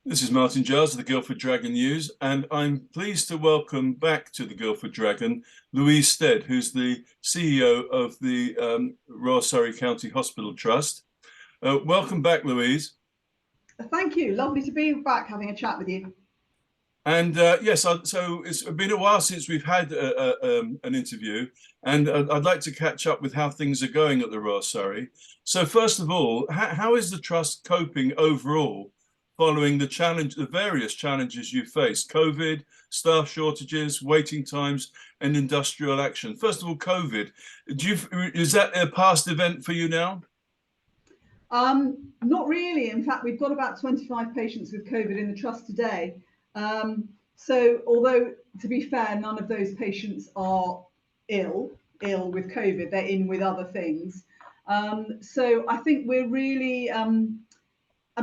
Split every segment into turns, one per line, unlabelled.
This is Martin Giles of the Guildford Dragon News, and I'm pleased to welcome back to the Guildford Dragon Louise Stead, who's the CEO of the Royal Surrey County Hospital Trust. Welcome back, Louise.
Thank you. Lovely to be back having a chat with you.
And yes, so it's been a while since we've had an interview, and I'd like to catch up with how things are going at the Royal Surrey. So first of all, how is the Trust coping overall following the various challenges you faced: COVID, staff shortages, waiting times, and industrial action? First of all, COVID. Is that a past event for you now?
Not really. In fact, we've got about 25 patients with COVID in the trust today. So although, to be fair, none of those patients are ill with COVID, they're in with other things. So I think we're really,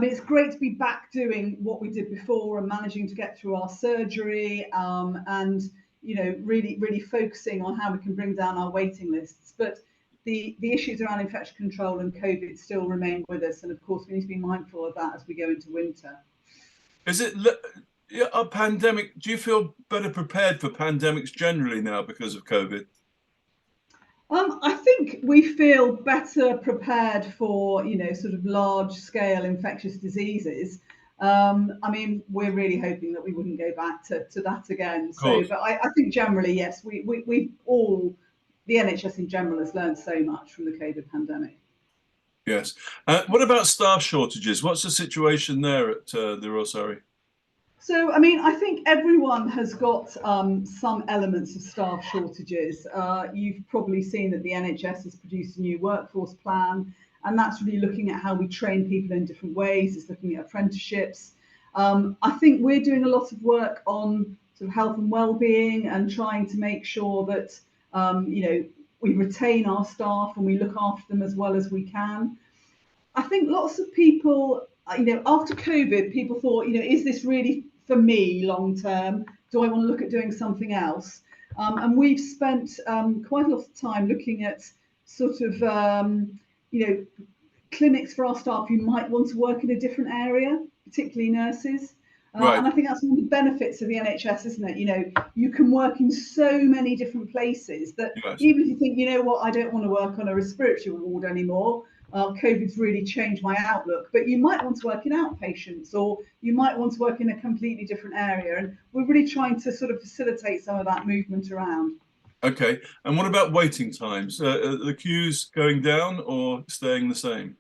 it's great to be back doing what we did before and managing to get through our surgery, and really focusing on how we can bring down our waiting lists. But the issues around infection control and COVID still remain with us, and of course we need to be mindful of that as we go into winter.
Is it a pandemic? Do you feel better prepared for pandemics generally now because of COVID?
I think we feel better prepared for, sort of large scale infectious diseases. We're really hoping that we wouldn't go back to that again. So, but I think generally, yes, we all, the NHS in general has learned so much from the COVID pandemic.
Yes. What about staff shortages? What's the situation there at the Royal Surrey?
So, I think everyone has got some elements of staff shortages. You've probably seen that the NHS has produced a new workforce plan, and that's really looking at how we train people in different ways. It's looking at apprenticeships. I think we're doing a lot of work on sort of health and well-being and trying to make sure that, we retain our staff and we look after them as well as we can. I think lots of people, after COVID, people thought, is this really for me long term? Do I want to look at doing something else? And we've spent quite a lot of time looking at sort of, clinics for our staff who might want to work in a different area, particularly nurses.
Right.
And I think that's one of the benefits of the NHS, isn't it? You can work in so many different places that yes. Even if you think, I don't want to work on a respiratory ward anymore, COVID's really changed my outlook, but you might want to work in outpatients, or you might want to work in a completely different area. And we're really trying to sort of facilitate some of that movement around.
Okay. And what about waiting times? Are the queues going down or staying the same?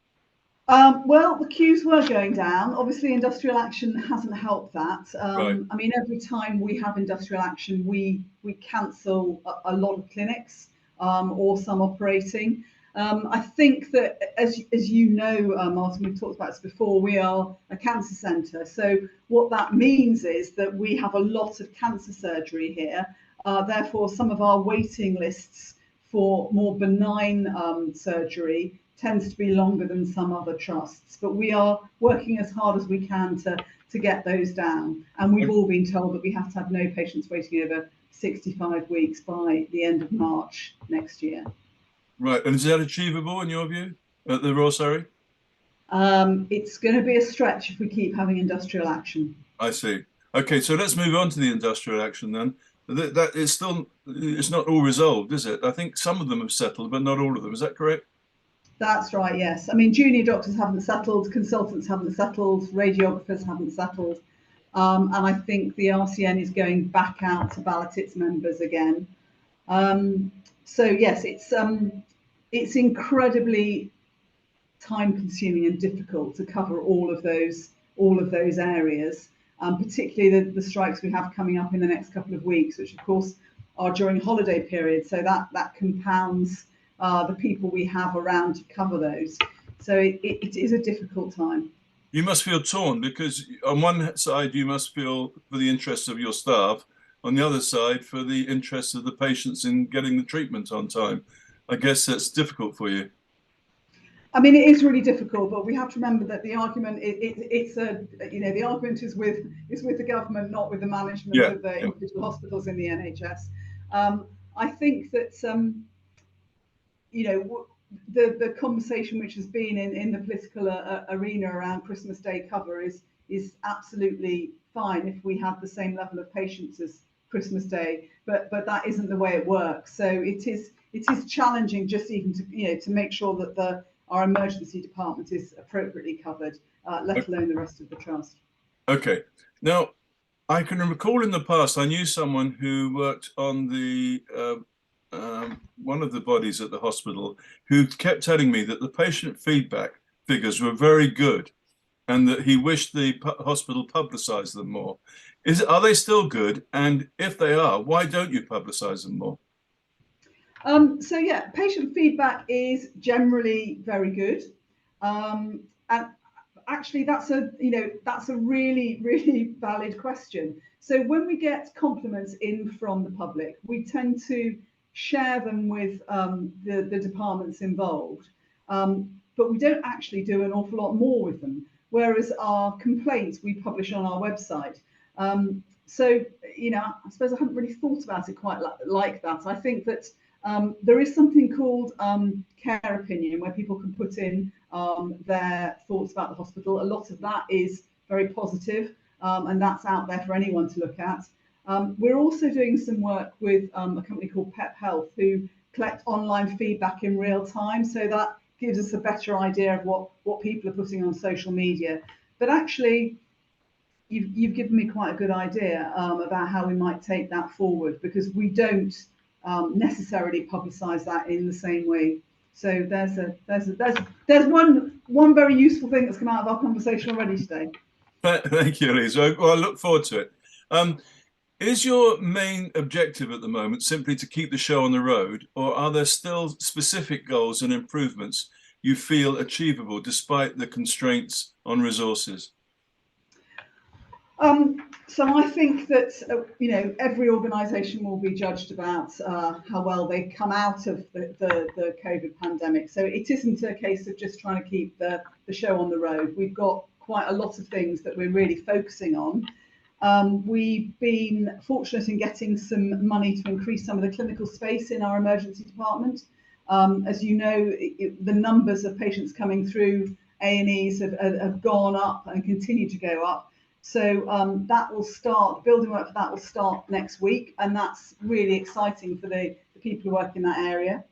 Well, the queues were going down. Obviously, industrial action hasn't helped that.
Right.
Every time we have industrial action, we cancel a lot of clinics or some operating. I think that, as you know, Martin, we've talked about this before, we are a cancer centre. So what that means is that we have a lot of cancer surgery here. Therefore, some of our waiting lists for more benign surgery tends to be longer than some other trusts, but we are working as hard as we can to get those down. And we've all been told that we have to have no patients waiting over 65 weeks by the end of March next year.
Right, and is that achievable in your view at the Royal Surrey?
It's going to be a stretch if we keep having industrial action.
I see. Okay, so let's move on to the industrial action then. That is still, it's not all resolved, is it? I think some of them have settled, but not all of them. Is that correct?
That's right, yes. Junior doctors haven't settled, consultants haven't settled, radiographers haven't settled. And I think the RCN is going back out to ballot its members again. So yes, it's incredibly time-consuming and difficult to cover all of those areas, particularly the strikes we have coming up in the next couple of weeks, which of course are during holiday period. So that compounds the people we have around to cover those. So it is a difficult time.
You must feel torn, because on one side you must feel for the interests of your staff, on the other side for the interests of the patients in getting the treatment on time. I guess that's difficult for you.
It is really difficult, but we have to remember that the argument the argument is with the government, not with the management of the individual hospitals in the NHS. I think that the conversation which has been in the political arena around Christmas Day cover is absolutely fine if we have the same level of patients as Christmas Day, but that isn't the way it works. So it is challenging just even to make sure that our emergency department is appropriately covered, let alone the rest of the trust.
Okay. Now, I can recall in the past, I knew someone who worked on the one of the bodies at the hospital who kept telling me that the patient feedback figures were very good and that he wished the hospital publicized them more. Are they still good? And if they are, why don't you publicize them more?
So yeah, patient feedback is generally very good. And actually that's a really valid question. So when we get compliments in from the public, we tend to share them with the departments involved, but we don't actually do an awful lot more with them. Whereas our complaints we publish on our website. So I suppose I haven't really thought about it quite like that. I think that there is something called care opinion, where people can put in their thoughts about the hospital. A lot of that is very positive, and that's out there for anyone to look at. We're also doing some work with a company called Pep Health, who collect online feedback in real time. So that gives us a better idea of what people are putting on social media. But actually, you've given me quite a good idea about how we might take that forward, because we don't necessarily publicise that in the same way. So there's one very useful thing that's come out of our conversation already today.
Thank you, Louise. Well, I look forward to it. Is your main objective at the moment simply to keep the show on the road, or are there still specific goals and improvements you feel achievable despite the constraints on resources?
So I think that every organisation will be judged about how well they come out of the COVID pandemic. So it isn't a case of just trying to keep the show on the road. We've got quite a lot of things that we're really focusing on. We've been fortunate in getting some money to increase some of the clinical space in our emergency department. As you know, the numbers of patients coming through A&Es have gone up and continue to go up. So that will start, building work for that will start next week, and that's really exciting for the people who work in that area.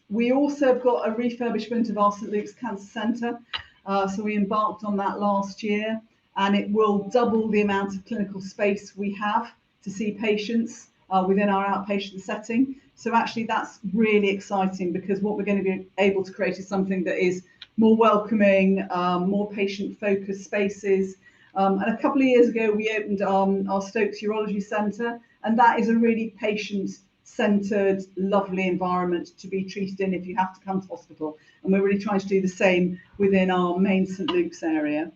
We also have got a refurbishment of our St Luke's Cancer Centre. So we embarked on that last year, and it will double the amount of clinical space we have to see patients within our outpatient setting. So actually that's really exciting, because what we're going to be able to create is something that is more welcoming, more patient-focused spaces. And a couple of years ago, we opened our Stokes Urology Centre, and that is a really patient-centred, lovely environment to be treated in if you have to come to hospital. And we're really trying to do the same within our main St Luke's area.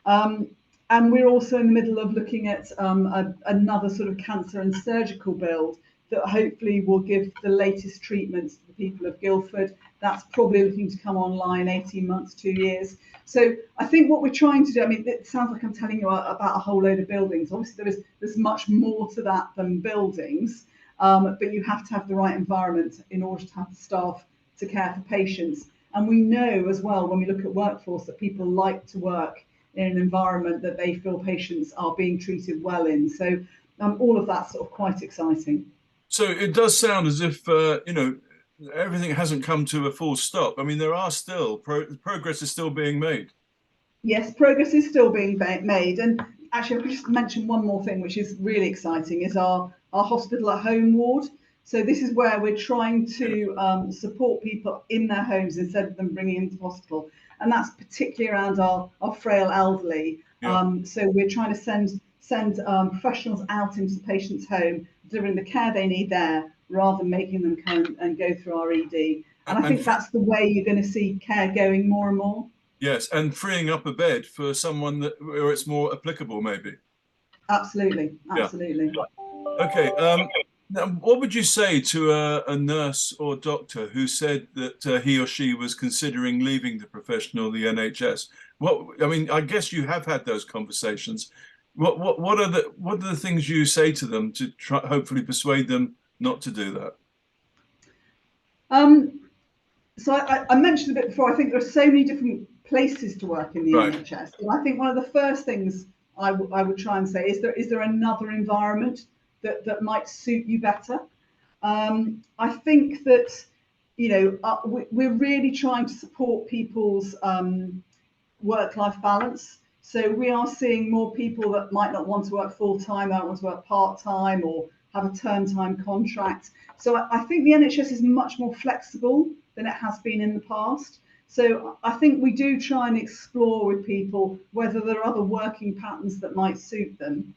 And we're also in the middle of looking at another sort of cancer and surgical build that hopefully will give the latest treatments to the people of Guildford. That's probably looking to come online 18 months, 2 years. So I think what we're trying to do, I mean, it sounds like I'm telling you about a whole load of buildings. Obviously, there's much more to that than buildings, but you have to have the right environment in order to have the staff to care for patients. And we know as well, when we look at workforce, that people like to work in an environment that they feel patients are being treated well in. So all of that's sort of quite exciting.
So it does sound as if, everything hasn't come to a full stop. I mean, there are still, progress is still being made.
Yes, progress is still being made. And actually, I could just mention one more thing, which is really exciting, is our hospital at home ward. So this is where we're trying to support people in their homes instead of them bringing them to hospital. And that's particularly around our frail elderly.
Yeah.
So we're trying to send professionals out into the patient's home, delivering the care they need there, rather than making them come and go through our ED. And I think that's the way you're going to see care going more and more.
Yes, and freeing up a bed for someone where it's more applicable, maybe.
Absolutely, absolutely.
Yeah. Okay. Now, what would you say to a nurse or doctor who said that he or she was considering leaving the profession or the NHS? I guess you have had those conversations. What are the things you say to them to hopefully persuade them not to do that?
So I mentioned a bit before, I think there are so many different places to work in the
Right.
NHS. And I think one of the first things I would try and say is there another environment that might suit you better? I think that, we're really trying to support people's work-life balance. So we are seeing more people that might not want to work full-time, might want to work part-time or have a term-time contract. So I think the NHS is much more flexible than it has been in the past. So I think we do try and explore with people whether there are other working patterns that might suit them.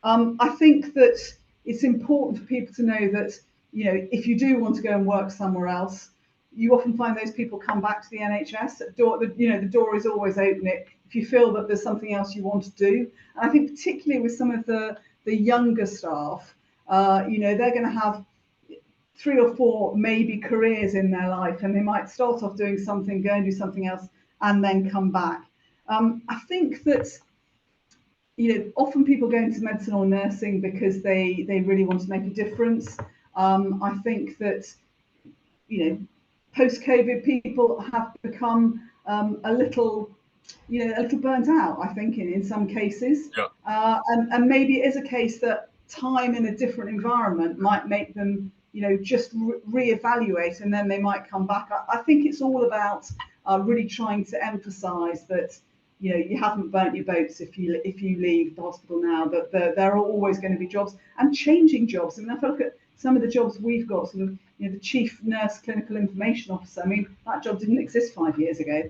I think that it's important for people to know that, if you do want to go and work somewhere else, you often find those people come back to the NHS. The door is always open. If you feel that there's something else you want to do, and I think particularly with some of the younger staff, they're going to have 3 or 4 maybe careers in their life, and they might start off doing something, go and do something else, and then come back. I think that often people go into medicine or nursing because they really want to make a difference. I think that post-COVID, people have become a little burnt out, I think, in some cases.
Yeah.
And maybe it is a case that time in a different environment might make them, just reevaluate, and then they might come back. I think it's all about really trying to emphasise that, you haven't burnt your boats if you leave the hospital now, that there are always going to be jobs and changing jobs. I mean, if I look at some of the jobs we've got, sort of, the chief nurse clinical information officer, I mean, that job didn't exist 5 years ago.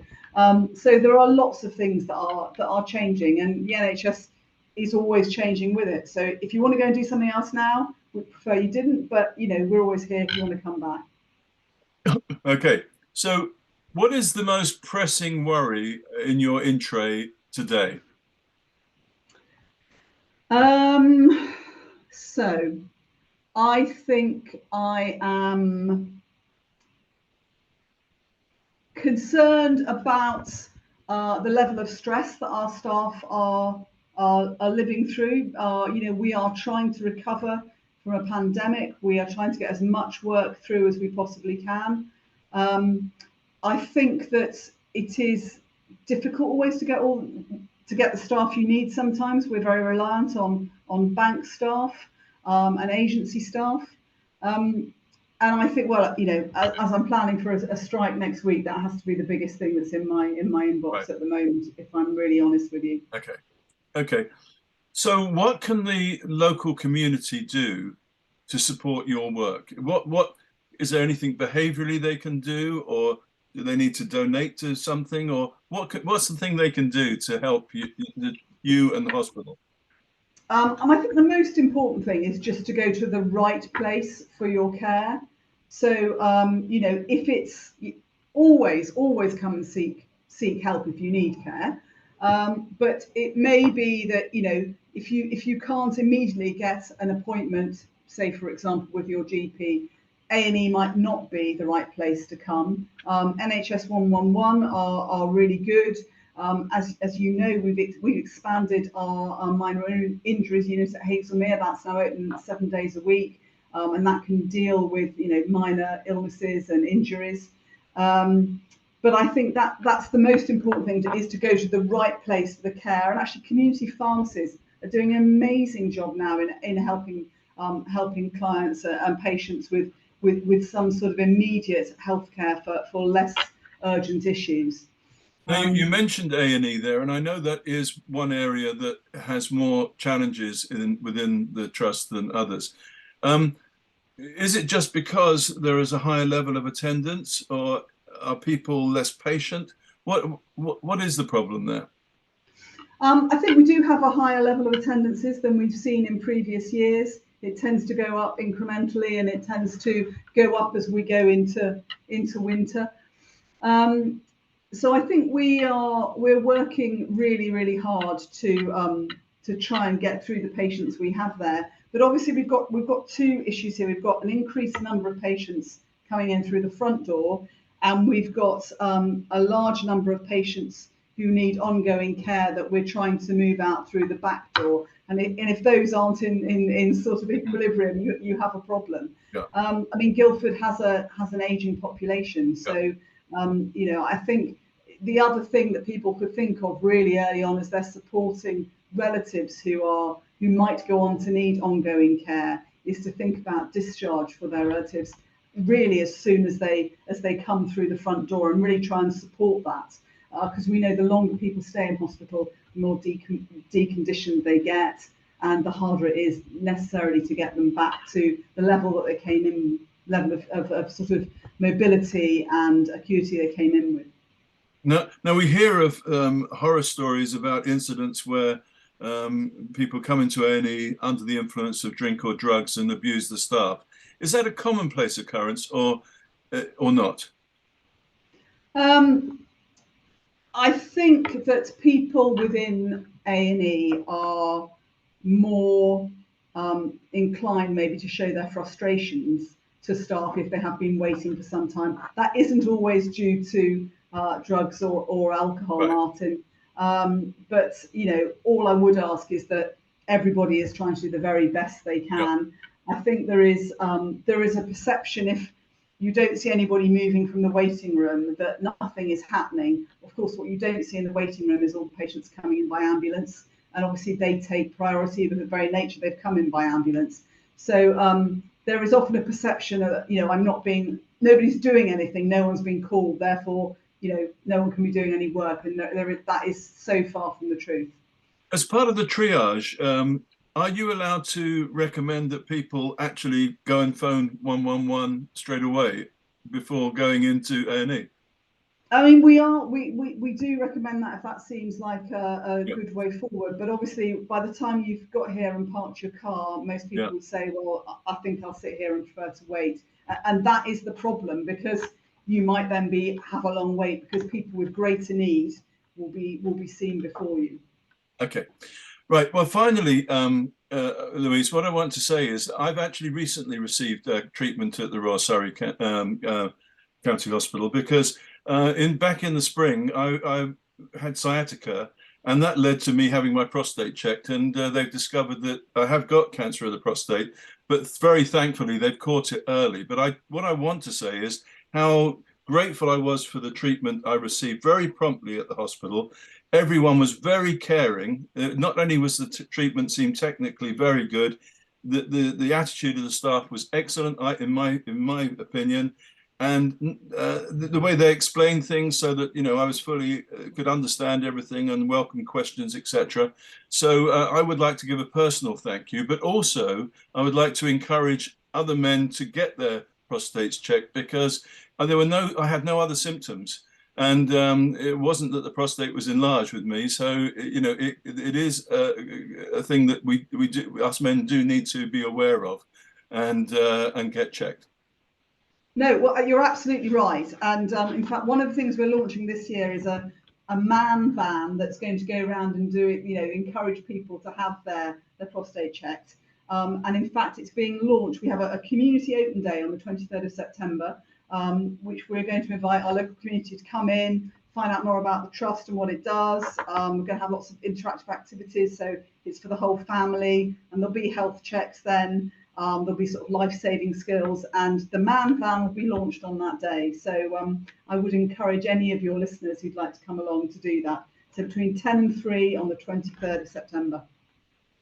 So there are lots of things that are changing, and the NHS is always changing with it. So if you want to go and do something else now, we'd prefer you didn't, but we're always here if you want to come back.
Okay. So what is the most pressing worry in your in-tray today?
So I think I am concerned about the level of stress that our staff are living through. We are trying to recover from a pandemic. We are trying to get as much work through as we possibly can. I think that it is difficult always to get the staff you need. Sometimes we're very reliant on bank staff and agency staff. And I think, well, as I'm planning for a strike next week, that has to be the biggest thing that's in my inbox
Right.
at the moment, if I'm really honest with you.
Okay. So what can the local community do to support your work? What is there anything behaviorally they can do, or do they need to donate to something, or what's the thing they can do to help you and the hospital?
And I think the most important thing is just to go to the right place for your care. So, if it's always come and seek help if you need care. But it may be that, if you can't immediately get an appointment, say, for example, with your GP, A&E might not be the right place to come. NHS 111 are really good. As you know, we've expanded our minor injuries unit at Hazelmere. That's now open 7 days a week, and that can deal with minor illnesses and injuries. But I think that's the most important thing is to go to the right place for the care. And actually, community pharmacies are doing an amazing job now in helping clients and patients with some sort of immediate healthcare for less urgent issues.
Now, you mentioned A&E there, and I know that is one area that has more challenges within the trust than others. Is it just because there is a higher level of attendance, or are people less patient? What is the problem there?
I think we do have a higher level of attendances than we've seen in previous years. It tends to go up incrementally, and it tends to go up as we go into winter. So I think we're working really, really hard to try and get through the patients we have there. But obviously we've got 2 issues here. We've got an increased number of patients coming in through the front door, and we've got a large number of patients who need ongoing care that we're trying to move out through the back door. And if those aren't in sort of equilibrium, you have a problem.
Yeah.
I mean, Guildford has an aging population, so you know, I think the other thing that people could think of really early on as they're supporting relatives who might go on to need ongoing care is to think about discharge for their relatives really as soon as they come through the front door, and really try and support that, because we know the longer people stay in hospital, the more deconditioned they get, and the harder it is necessarily to get them back to the level that they came in, level of sort of mobility and acuity they came in with.
Now we hear of horror stories about incidents where people come into A&E under the influence of drink or drugs and abuse the staff. Is that a commonplace occurrence or not?
I think that people within A&E are more inclined maybe to show their frustrations to staff if they have been waiting for some time. That isn't always due to drugs or alcohol,
Right.
Martin. But you know, all I would ask is that everybody is trying to do the very best they can. I think there is a perception, if you don't see anybody moving from the waiting room, that nothing is happening. Of course, what you don't see in the waiting room is all the patients coming in by ambulance, and obviously they take priority with the very nature they've come in by ambulance. So there is often a perception that, you know, nobody's doing anything, no one's been called, therefore, you know, no one can be doing any work, and that is so far from the truth.
As part of the triage, are you allowed to recommend that people actually go and phone 111 straight away before going into A&E?
I mean, we do recommend that if that seems like a good way forward. But obviously, by the time you've got here and parked your car, most people would say, well, I think I'll sit here and prefer to wait. And that is the problem, because you might then have a long wait, because people with greater need will be seen before you.
Okay. Right. Well, finally, Louise, what I want to say is I've actually recently received treatment at the Royal Surrey County Hospital, because back in the spring, I had sciatica, and that led to me having my prostate checked, and they've discovered that I have got cancer of the prostate, but very thankfully they've caught it early. But what I want to say is how grateful I was for the treatment I received very promptly at the hospital. Everyone was very caring. Not only was the treatment seemed technically very good, the attitude of the staff was excellent, in my opinion, and the way they explained things, so that, you know, I was fully could understand everything and welcome questions, etc. So I would like to give a personal thank you, but also I would like to encourage other men to get their prostates checked, because I had no other symptoms. And it wasn't that the prostate was enlarged with me. So, you know, it is a thing that us men do need to be aware of and get checked.
No, well, you're absolutely right. And in fact, one of the things we're launching this year is a man van that's going to go around and do it, you know, encourage people to have their prostate checked. And in fact, it's being launched. We have a community open day on the 23rd of September. Which we're going to invite our local community to come in, find out more about the trust and what it does. We're going to have lots of interactive activities, so it's for the whole family, and there'll be health checks then. There'll be sort of life-saving skills, and the man van will be launched on that day. So I would encourage any of your listeners who'd like to come along to do that. So between 10 and 3 on the 23rd of September.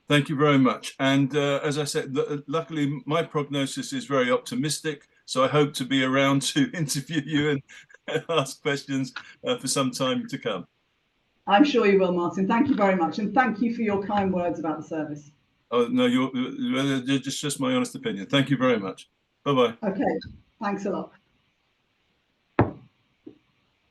Thank you very much. And as I said, luckily my prognosis is very optimistic. So I hope to be around to interview you and ask questions for some time to come.
I'm sure you will, Martin. Thank you very much. And thank you for your kind words about the service.
Oh, no, you're just my honest opinion. Thank you very much. Bye-bye.
Okay, thanks a lot.